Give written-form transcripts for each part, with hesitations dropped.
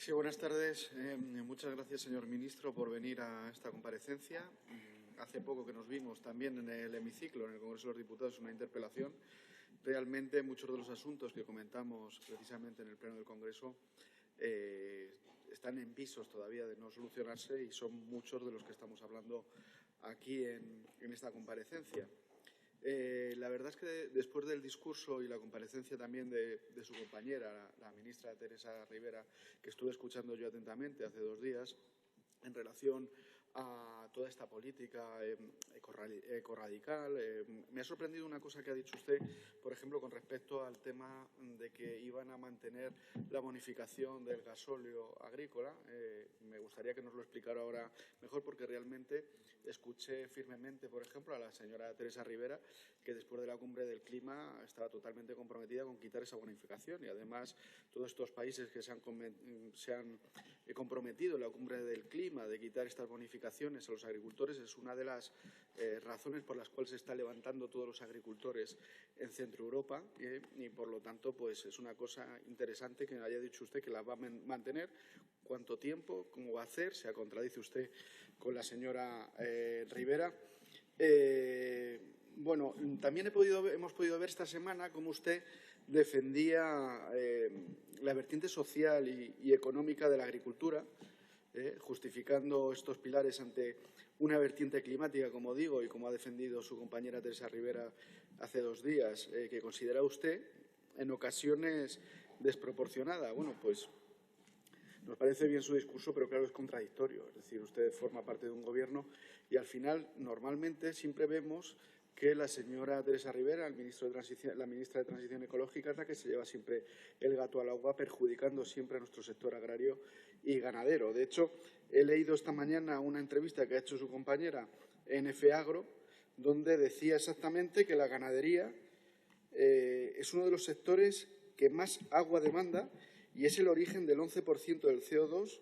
Sí, buenas tardes. Muchas gracias, señor ministro, por venir a esta comparecencia. Hace poco que nos vimos también en el hemiciclo, en el Congreso de los Diputados, una interpelación. Realmente muchos de los asuntos que comentamos precisamente en el Pleno del Congreso están en visos todavía de no solucionarse y son muchos de los que estamos hablando aquí en esta comparecencia. La verdad es que después del discurso y la comparecencia también de su compañera, la ministra Teresa Ribera, que estuve escuchando yo atentamente hace 2 días, en relación a toda esta política ecorradical, me ha sorprendido una cosa que ha dicho usted, por ejemplo, con respecto al tema de que iban a mantener la bonificación del gasóleo agrícola. Me gustaría que nos lo explicara ahora mejor, porque realmente escuché firmemente, por ejemplo, a la señora Teresa Ribera, que después de la cumbre del clima estaba totalmente comprometida con quitar esa bonificación. Y además, todos estos países que se han comprometido en la cumbre del clima de quitar estas bonificaciones a los agricultores es una de las razones por las cuales se está levantando todos los agricultores en Centro Europa y, por lo tanto, pues es una cosa interesante que haya dicho usted que la va a mantener. ¿Cuánto tiempo? ¿Cómo va a hacer? Se contradice usted con la señora Ribera. Bueno, también hemos podido ver esta semana cómo usted defendía la vertiente social y económica de la agricultura, justificando estos pilares ante una vertiente climática, como digo, y como ha defendido su compañera Teresa Ribera hace 2 días, que considera usted en ocasiones desproporcionada. Bueno, pues nos parece bien su discurso, pero claro, es contradictorio. Es decir, usted forma parte de un gobierno y al final, normalmente, siempre vemos que la señora Teresa Ribera, la ministra de Transición Ecológica, es la que se lleva siempre el gato al agua, perjudicando siempre a nuestro sector agrario y ganadero. De hecho, he leído esta mañana una entrevista que ha hecho su compañera en FAgro, donde decía exactamente que la ganadería es uno de los sectores que más agua demanda y es el origen del 11% del CO2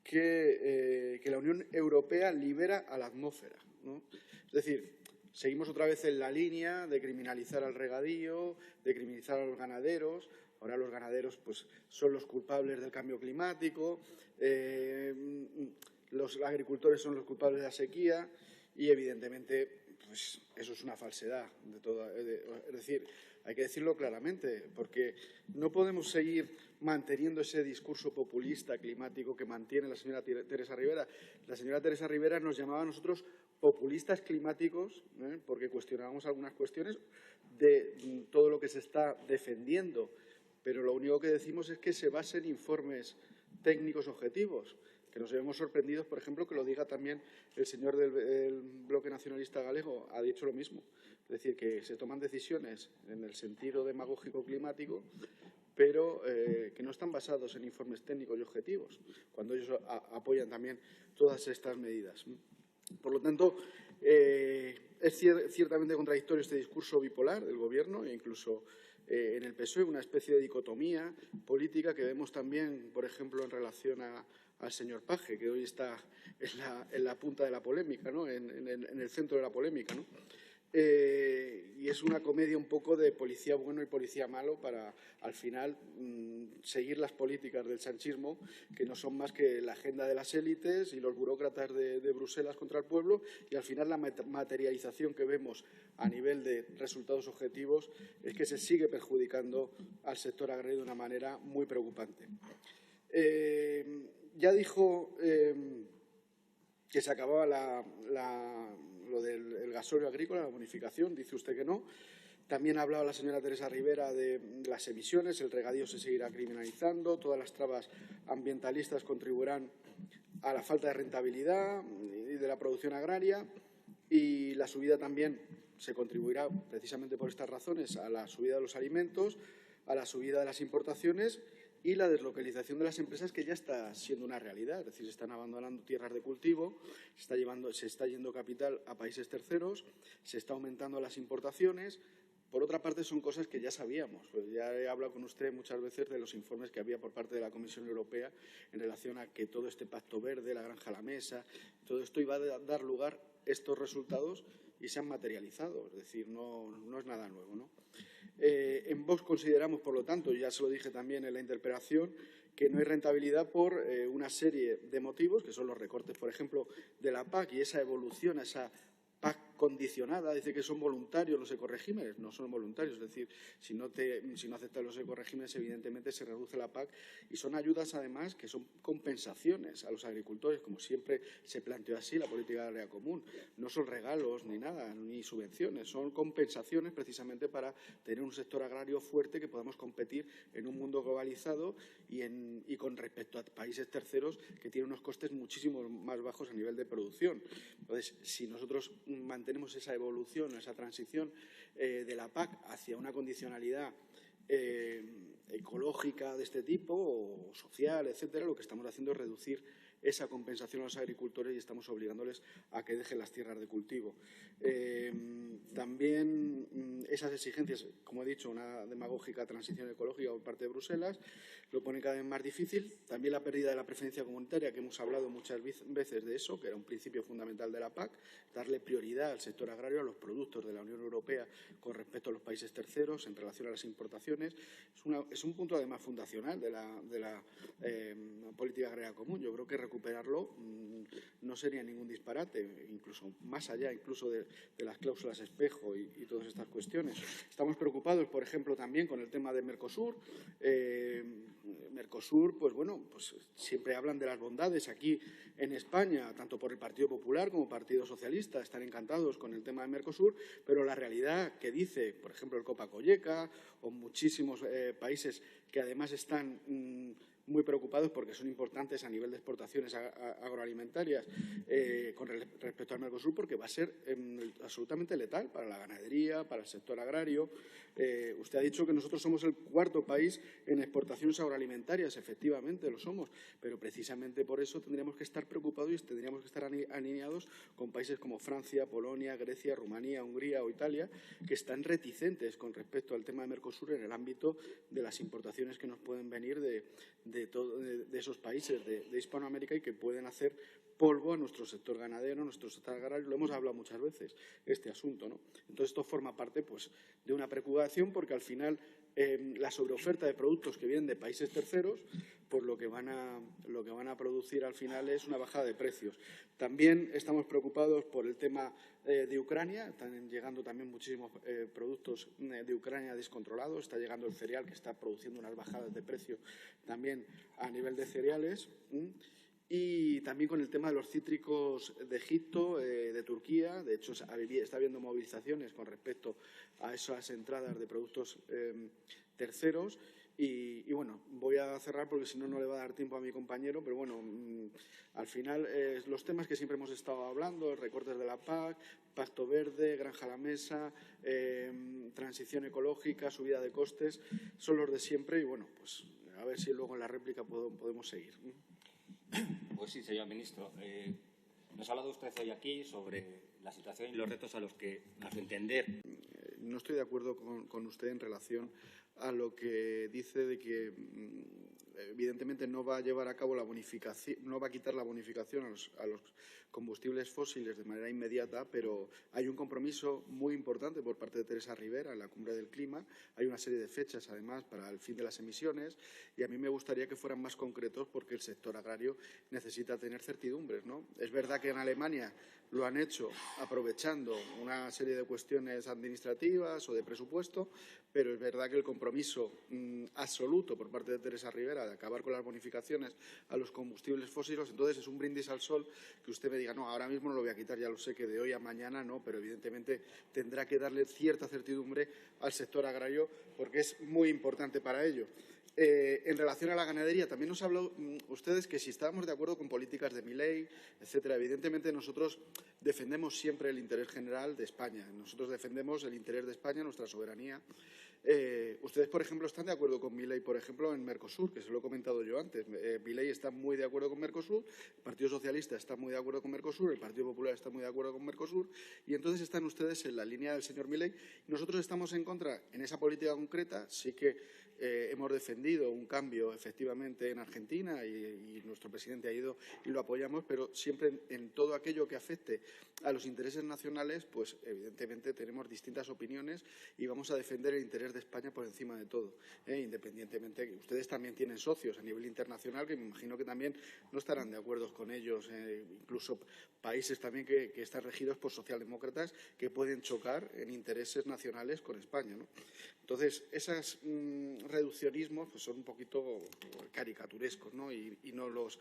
que la Unión Europea libera a la atmósfera, ¿no? Es decir, seguimos otra vez en la línea de criminalizar al regadío, de criminalizar a los ganaderos. Ahora los ganaderos pues, son los culpables del cambio climático, los agricultores son los culpables de la sequía y, evidentemente, pues, eso es una falsedad. Es decir, hay que decirlo claramente, porque no podemos seguir manteniendo ese discurso populista climático que mantiene la señora Teresa Ribera. La señora Teresa Ribera nos llamaba a nosotros populistas climáticos, porque cuestionábamos algunas cuestiones de todo lo que se está defendiendo, pero lo único que decimos es que se base en informes técnicos objetivos, que nos vemos sorprendidos, por ejemplo, que lo diga también el señor del Bloque Nacionalista Galego, ha dicho lo mismo. Es decir, que se toman decisiones en el sentido demagógico climático, pero que no están basados en informes técnicos y objetivos, cuando ellos apoyan también todas estas medidas. Por lo tanto, es ciertamente contradictorio este discurso bipolar del Gobierno e incluso en el PSOE una especie de dicotomía política que vemos también, por ejemplo, en relación al señor Paje, que hoy está en la punta de la polémica, ¿no? en el centro de la polémica, ¿no? Y es una comedia un poco de policía bueno y policía malo para, al final, seguir las políticas del sanchismo, que no son más que la agenda de las élites y los burócratas de Bruselas contra el pueblo, y al final la materialización que vemos a nivel de resultados objetivos es que se sigue perjudicando al sector agrario de una manera muy preocupante. Ya dijo que se acababa lo del gasóleo agrícola, la bonificación, dice usted que no. También ha hablado la señora Teresa Ribera de las emisiones, el regadío se seguirá criminalizando, todas las trabas ambientalistas contribuirán a la falta de rentabilidad y de la producción agraria, y la subida también se contribuirá, precisamente por estas razones, a la subida de los alimentos, a la subida de las importaciones y la deslocalización de las empresas, que ya está siendo una realidad. Es decir, se están abandonando tierras de cultivo, se está yendo capital a países terceros, se está aumentando las importaciones. Por otra parte, son cosas que ya sabíamos. Pues ya he hablado con usted muchas veces de los informes que había por parte de la Comisión Europea en relación a que todo este pacto verde, la granja a la mesa, todo esto iba a dar lugar a estos resultados y se han materializado. Es decir, no es nada nuevo, ¿no? En Vox consideramos, por lo tanto, ya se lo dije también en la interpelación, que no hay rentabilidad por una serie de motivos, que son los recortes, por ejemplo, de la PAC y esa evolución, esa PAC condicionada. Dice que son voluntarios los ecoregímenes, no son voluntarios, es decir, si no aceptas los ecoregímenes, evidentemente se reduce la PAC, y son ayudas además que son compensaciones a los agricultores, como siempre se planteó así la política agraria común. No son regalos ni nada, ni subvenciones, son compensaciones precisamente para tener un sector agrario fuerte, que podamos competir en un mundo globalizado y con respecto a países terceros que tienen unos costes muchísimo más bajos a nivel de producción. Entonces, si nosotros mantenemos esa evolución, esa transición de la PAC hacia una condicionalidad ecológica de este tipo o social, etcétera, lo que estamos haciendo es reducir esa compensación a los agricultores y estamos obligándoles a que dejen las tierras de cultivo. También esas exigencias, como he dicho, una demagógica transición ecológica por parte de Bruselas, lo pone cada vez más difícil. También la pérdida de la preferencia comunitaria, que hemos hablado muchas veces de eso, que era un principio fundamental de la PAC, darle prioridad al sector agrario, a los productos de la Unión Europea con respecto a los países terceros en relación a las importaciones. Es un punto además fundacional de la política agraria común. Yo creo que recuperarlo no sería ningún disparate, incluso más allá incluso de las cláusulas espejo y todas estas cuestiones. Estamos preocupados, por ejemplo, también con el tema de Mercosur. Mercosur, pues bueno, pues siempre hablan de las bondades aquí en España, tanto por el Partido Popular como el Partido Socialista, están encantados con el tema de Mercosur, pero la realidad que dice, por ejemplo, el Copa-Cogeca o muchísimos países que además están muy preocupados porque son importantes a nivel de exportaciones agroalimentarias con respecto al Mercosur, porque va a ser absolutamente letal para la ganadería, para el sector agrario. Usted ha dicho que nosotros somos el cuarto país en exportaciones agroalimentarias. Efectivamente, lo somos, pero precisamente por eso tendríamos que estar preocupados y tendríamos que estar alineados con países como Francia, Polonia, Grecia, Rumanía, Hungría o Italia, que están reticentes con respecto al tema de Mercosur en el ámbito de las importaciones que nos pueden venir de esos países de Hispanoamérica y que pueden hacer polvo a nuestro sector ganadero, a nuestro sector agrario. Lo hemos hablado muchas veces, este asunto, ¿no? Entonces, esto forma parte, pues, de una preocupación, porque al final la sobreoferta de productos que vienen de países terceros, pues lo que van a producir al final es una bajada de precios. También estamos preocupados por el tema de Ucrania. Están llegando también muchísimos productos de Ucrania descontrolados. Está llegando el cereal, que está produciendo unas bajadas de precio también a nivel de cereales. Y también con el tema de los cítricos de Egipto, de Turquía. De hecho, está habiendo movilizaciones con respecto a esas entradas de productos terceros. Y bueno, voy a cerrar porque si no, no le va a dar tiempo a mi compañero. Pero bueno, al final, los temas que siempre hemos estado hablando, recortes de la PAC, Pacto Verde, Granja a la Mesa, transición ecológica, subida de costes, son los de siempre. Y bueno, pues a ver si luego en la réplica podemos seguir. Pues sí, señor ministro. Nos ha hablado usted hoy aquí sobre la situación y los retos a los que, a su entender… No estoy de acuerdo con usted en relación a lo que dice de que evidentemente no va a llevar a cabo la bonificación, no va a quitar la bonificación a los combustibles fósiles de manera inmediata, pero hay un compromiso muy importante por parte de Teresa Rivera en la Cumbre del Clima. Hay una serie de fechas, además, para el fin de las emisiones, y a mí me gustaría que fueran más concretos porque el sector agrario necesita tener certidumbres, ¿no? Es verdad que en Alemania lo han hecho aprovechando una serie de cuestiones administrativas o de presupuesto, pero es verdad que el compromiso absoluto por parte de Teresa Rivera de acabar con las bonificaciones a los combustibles fósiles, entonces es un brindis al sol que usted me diga, no, ahora mismo no lo voy a quitar, ya lo sé que de hoy a mañana no, pero evidentemente tendrá que darle cierta certidumbre al sector agrario porque es muy importante para ello. En relación a la ganadería, también nos habló ustedes que si estábamos de acuerdo con políticas de Milei, etcétera. Evidentemente, nosotros defendemos siempre el interés general de España. Nosotros defendemos el interés de España, nuestra soberanía. Ustedes, por ejemplo, están de acuerdo con Milei, por ejemplo, en Mercosur, que se lo he comentado yo antes. Milei está muy de acuerdo con Mercosur, el Partido Socialista está muy de acuerdo con Mercosur, el Partido Popular está muy de acuerdo con Mercosur, y entonces están ustedes en la línea del señor Milei. Nosotros estamos en contra en esa política concreta, sí que hemos defendido un cambio efectivamente en Argentina y nuestro presidente ha ido y lo apoyamos, pero siempre en todo aquello que afecte a los intereses nacionales, pues evidentemente tenemos distintas opiniones y vamos a defender el interés de España por encima de todo, independientemente que ustedes también tienen socios a nivel internacional que me imagino que también no estarán de acuerdo con ellos, incluso países también que están regidos por socialdemócratas que pueden chocar en intereses nacionales con España, ¿no? Entonces, esos reduccionismos pues son un poquito caricaturescos, ¿no? Y no los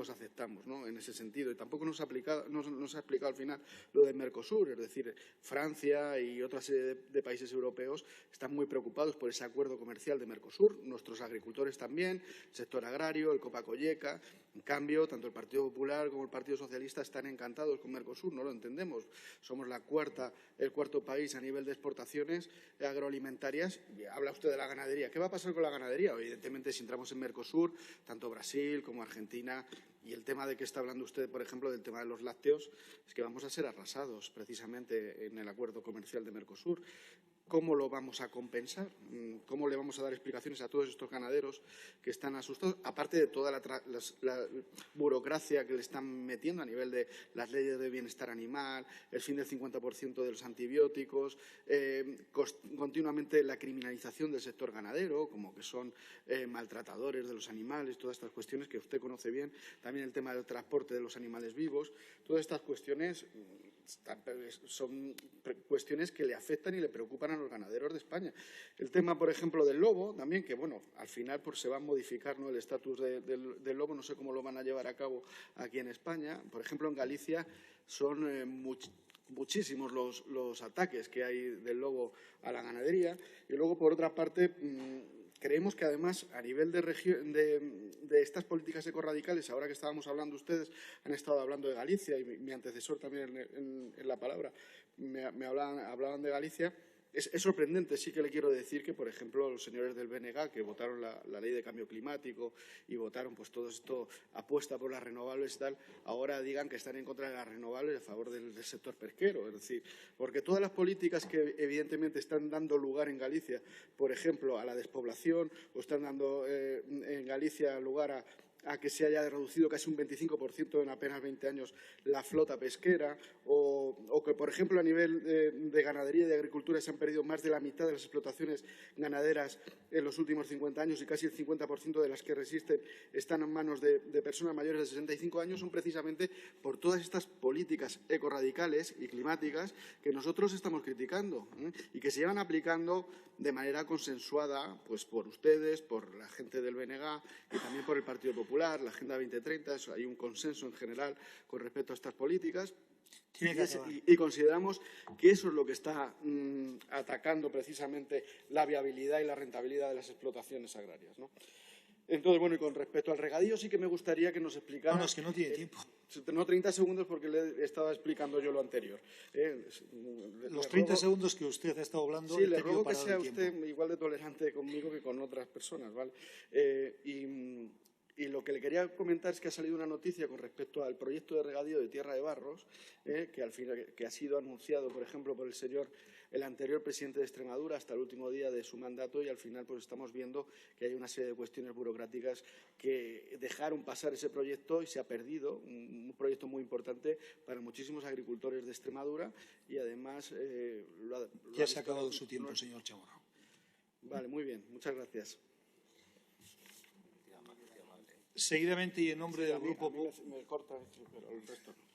aceptamos, ¿no? En ese sentido. Y tampoco nos ha explicado al final lo del Mercosur, es decir, Francia y otra serie de países europeos están muy preocupados por ese acuerdo comercial de Mercosur, nuestros agricultores también, el sector agrario, el Copa-Cogeca. En cambio, tanto el Partido Popular como el Partido Socialista están encantados con Mercosur, no lo entendemos. Somos el cuarto país a nivel de exportaciones agroalimentarias. Y habla usted de la ganadería. ¿Qué va a pasar con la ganadería? Evidentemente, si entramos en Mercosur, tanto Brasil como Argentina, y el tema de que está hablando usted, por ejemplo, del tema de los lácteos, es que vamos a ser arrasados precisamente en el acuerdo comercial de Mercosur. ¿Cómo lo vamos a compensar? ¿Cómo le vamos a dar explicaciones a todos estos ganaderos que están asustados? Aparte de toda la burocracia que le están metiendo a nivel de las leyes de bienestar animal, el fin del 50% de los antibióticos, continuamente la criminalización del sector ganadero, como que son maltratadores de los animales, todas estas cuestiones que usted conoce bien, también el tema del transporte de los animales vivos, todas estas cuestiones son cuestiones que le afectan y le preocupan a los ganaderos de España. El tema, por ejemplo, del lobo, también, que bueno, al final pues, se va a modificar, ¿no?, el estatus del lobo, no sé cómo lo van a llevar a cabo aquí en España. Por ejemplo, en Galicia son muchísimos los ataques que hay del lobo a la ganadería. Y luego, por otra parte, creemos que, además, a nivel de estas políticas ecorradicales, ahora que estábamos hablando ustedes, han estado hablando de Galicia y mi antecesor también en la palabra me hablaban de Galicia. Es sorprendente, sí que le quiero decir que, por ejemplo, los señores del BNG, que votaron la ley de cambio climático y votaron pues todo esto, apuesta por las renovables y tal, ahora digan que están en contra de las renovables y a favor del sector pesquero. Es decir, porque todas las políticas que evidentemente están dando lugar en Galicia, por ejemplo, a la despoblación, o están dando en Galicia lugar a que se haya reducido casi un 25% en apenas 20 años la flota pesquera, o que, por ejemplo, a nivel de ganadería y de agricultura se han perdido más de la mitad de las explotaciones ganaderas en los últimos 50 años y casi el 50% de las que resisten están en manos de personas mayores de 65 años, son precisamente por todas estas políticas ecorradicales y climáticas que nosotros estamos criticando, y que se llevan aplicando de manera consensuada pues por ustedes, por la gente del BNG y también por el Partido Popular, la Agenda 2030, hay un consenso en general con respecto a estas políticas. Y consideramos que eso es lo que está atacando precisamente la viabilidad y la rentabilidad de las explotaciones agrarias, ¿no? Entonces, bueno, y con respecto al regadío sí que me gustaría que nos explicara… No, es que no tiene tiempo. No 30 segundos porque le estaba explicando yo lo anterior. Los 30 segundos que usted ha estado hablando… Sí, le ruego que sea usted igual de tolerante conmigo que con otras personas, ¿vale? Y lo que le quería comentar es que ha salido una noticia con respecto al proyecto de regadío de Tierra de Barros, que ha sido anunciado, por ejemplo, por el anterior presidente de Extremadura hasta el último día de su mandato, y al final pues estamos viendo que hay una serie de cuestiones burocráticas que dejaron pasar ese proyecto y se ha perdido, un proyecto muy importante para muchísimos agricultores de Extremadura y además… ya se ha acabado su tiempo, señor Chamorro. Vale, muy bien, muchas gracias. Seguidamente y en nombre del Grupo… Me corta, pero el resto no.